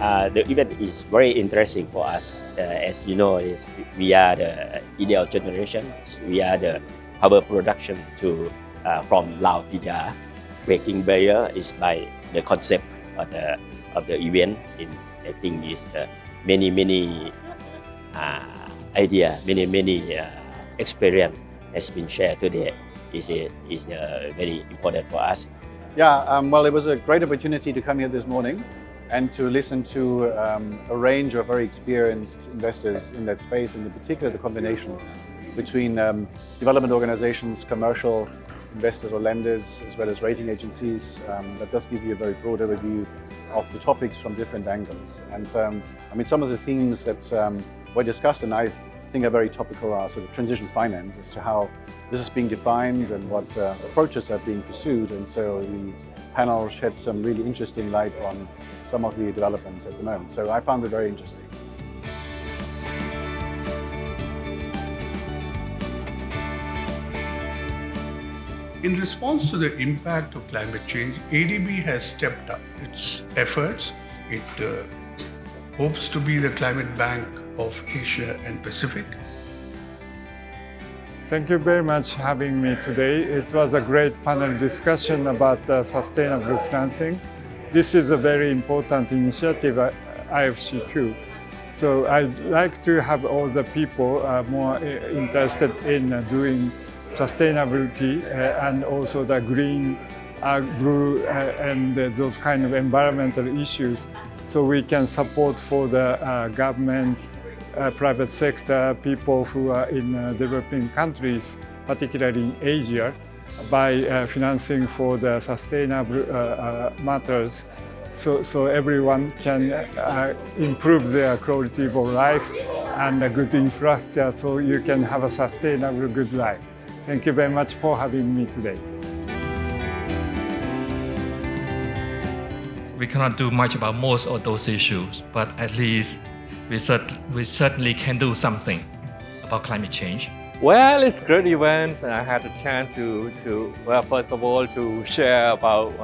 The event is very interesting for us. As you know, we are the ideal generation. We are the power production from Lao Pida. Breaking barrier is by the concept of the event. I think is many idea, many experience has been shared today. Is very important for us. Yeah, well, it was a great opportunity to come here this morning and to listen to a range of very experienced investors in that space, and in particular the combination between development organizations, commercial investors or lenders, as well as rating agencies. That does give you a very broad overview of the topics from different angles. And I mean, some of the themes that were discussed, and I think are very topical, are sort of transition finance, as to how this is being defined and what approaches are being pursued. And so the panel shed some really interesting light on some of the developments at the moment. So I found it very interesting. In response to the impact of climate change, ADB has stepped up its efforts. It hopes to be the climate bank of Asia and Pacific. Thank you very much for having me today. It was a great panel discussion about sustainable financing. This is a very important initiative at IFC too. So I'd like to have all the people more interested in doing sustainability and also the green, blue, and those kind of environmental issues, so we can support for the government, private sector, people who are in developing countries, particularly in Asia, by financing for the sustainable matters, so everyone can improve their quality of life and a good infrastructure, so you can have a sustainable good life. Thank you very much for having me today. We cannot do much about most of those issues, but at least we certainly can do something about climate change. Well, it's a great event, and I had a chance to well, first of all, to share about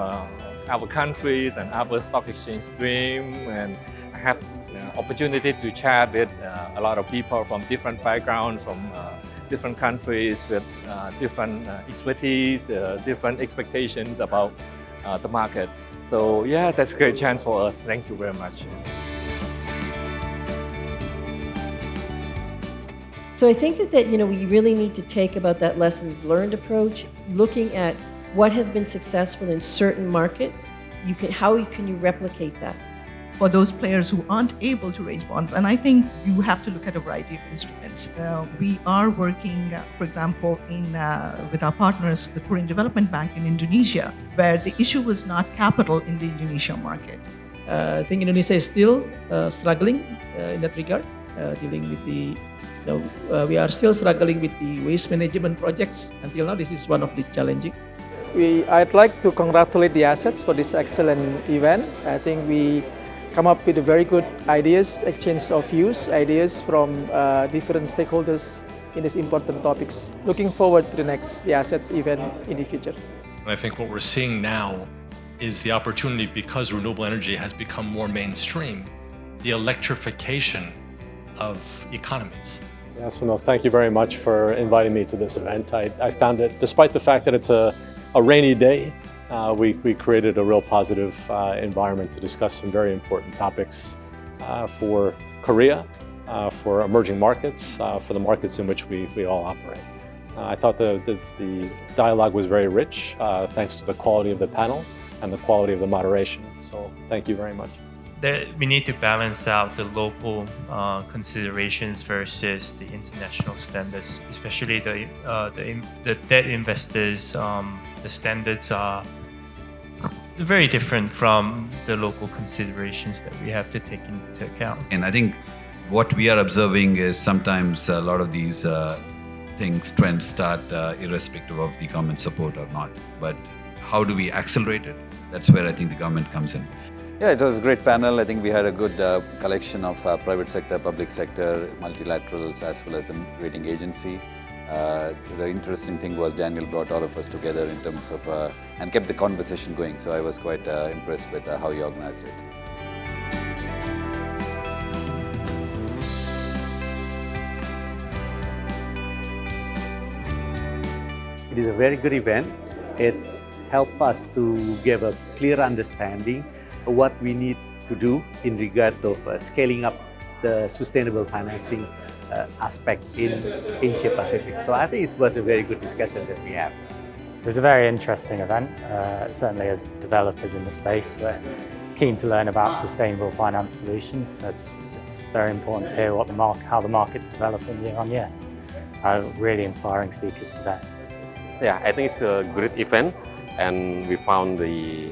our countries and our stock exchange stream, and I have the opportunity to chat with a lot of people from different backgrounds, from different countries with different expertise, different expectations about the market. So yeah, that's a great chance for us. Thank you very much. So I think that we really need to take about that lessons learned approach, looking at what has been successful in certain markets. How can you replicate that? For those players who aren't able to raise bonds. And I think you have to look at a variety of instruments. We are working, for example, with our partners, the Korean Development Bank in Indonesia, where the issue was not capital in the Indonesia market. I think Indonesia is still struggling in that regard, dealing with we are still struggling with the waste management projects. Until now, this is one of the challenging. I'd like to congratulate the assets for this excellent event. I think we come up with very good ideas, exchange of views, ideas from different stakeholders in these important topics. Looking forward to the assets event in the future. And I think what we're seeing now is the opportunity, because renewable energy has become more mainstream, the electrification of economies. Yeah, so no, thank you very much for inviting me to this event. I found it, despite the fact that it's a rainy day, we created a real positive environment to discuss some very important topics for Korea, for emerging markets, for the markets in which we all operate. I thought the dialogue was very rich, thanks to the quality of the panel and the quality of the moderation. So thank you very much. We need to balance out the local considerations versus the international standards, especially the debt investors. The standards are very different from the local considerations that we have to take into account. And I think what we are observing is sometimes a lot of these trends start irrespective of the government support or not. But how do we accelerate it? That's where I think the government comes in. Yeah, it was a great panel. I think we had a good collection of private sector, public sector, multilaterals, as well as a rating agency. The interesting thing was Daniel brought all of us together in terms of, and kept the conversation going. So I was quite impressed with how he organized it. It is a very good event. It's helped us to give a clear understanding of what we need to do in regard of scaling up the sustainable financing aspect in Asia Pacific. So I think it was a very good discussion that we have. It was a very interesting event. Certainly as developers in the space, we're keen to learn about sustainable finance solutions. It's very important to hear what how the market's developing year on year. Really inspiring speakers today. Yeah, I think it's a great event, and we found the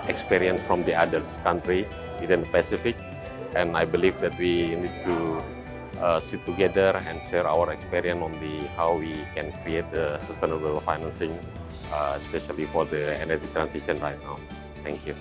experience from the other country within the Pacific, and I believe that we need to sit together and share our experience on how we can create the sustainable financing, especially for the energy transition right now. Thank you.